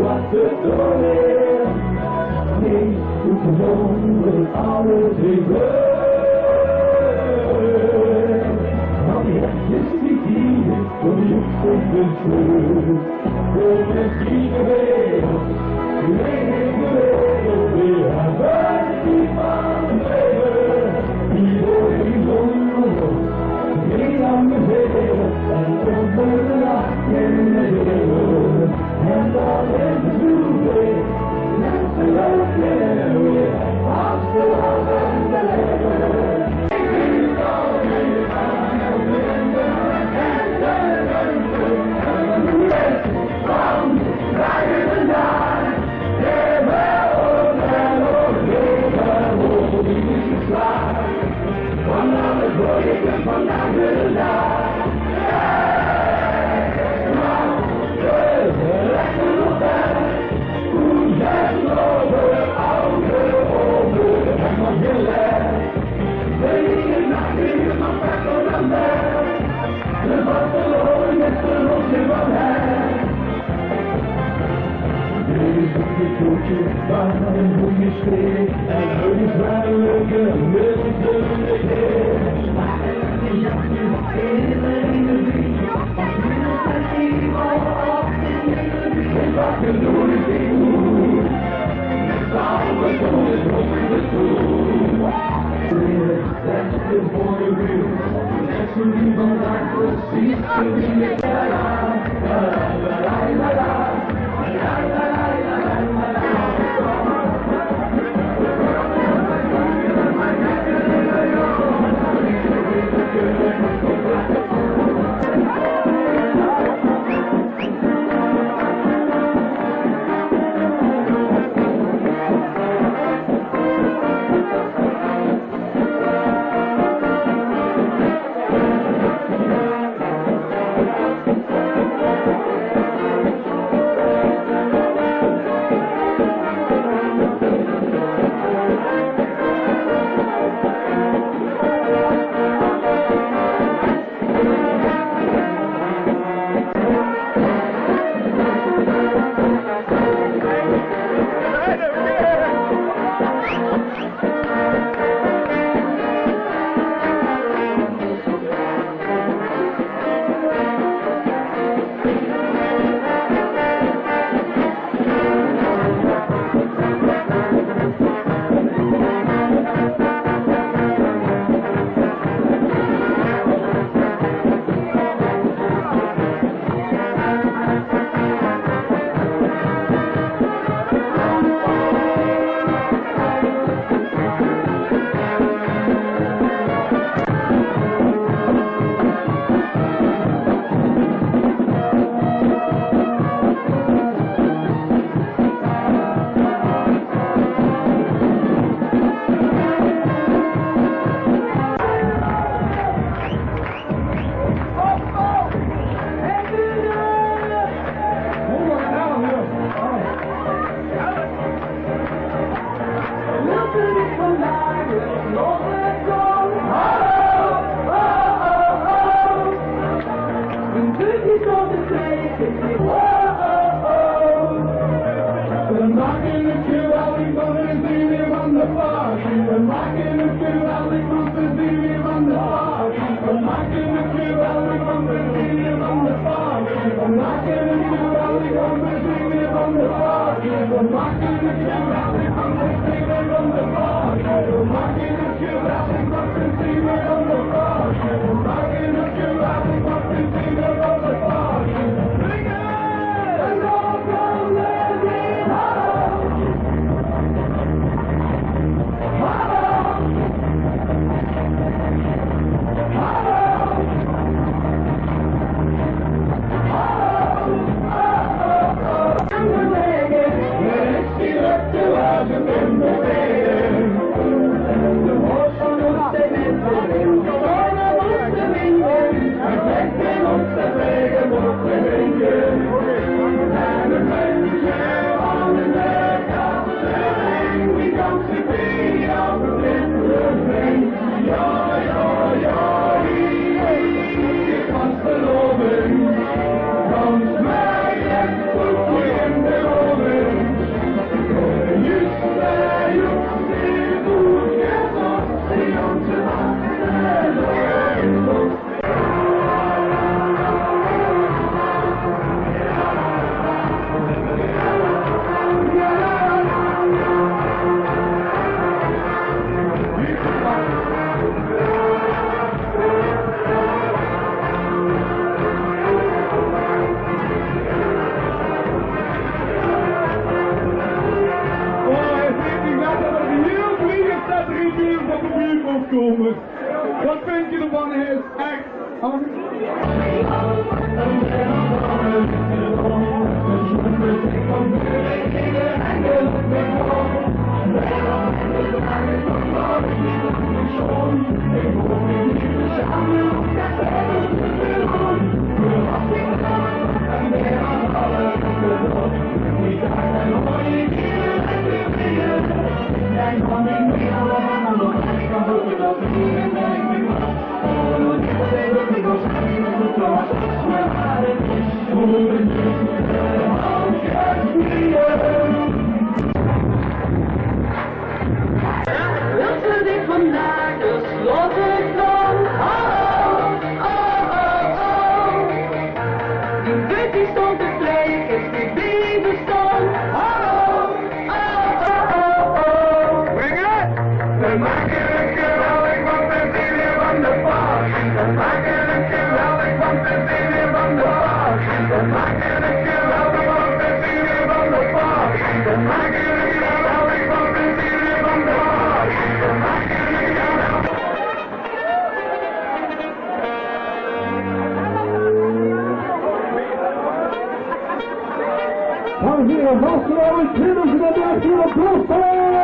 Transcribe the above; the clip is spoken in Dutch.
wat te doen is. Nee, hoe gewoon wil alles even. Want die restjes die hier voor je op de schuld. Voor de wereld, leven de wereld weer aan die van het leven. Die wordt die zon, die aan de zee, en onder de nacht in de wereld. En dat is de zoete, net zoals jij weer, als de anderen te leven. Waar een boekje schreef en uit de vrouwelijke middelpunten. Maar het is jachtje in de industrie, want middels zijn die al op de industrie. En wat je doet is niet goed, met samen doen is ook de stoel. Dat is de voorbeeld, net zo die vandaag precies in de tijd. De komen. Wat vind je ervan, heer? Echt? Wilt dit vandaag de slottenton? Die bus die stond te spreken, die blijven staan. Breng het! We maken een geweldig, want we zijn weer van de paard. We maken een geweldig, want we zijn weer van de paard. We maken een geweldig, want we zijn weer van de paard. We maken een geweldig, want we zijn weer van de paard. We maken een geweldig. Dames en heren, vastgehouden, 2013 op Brugge!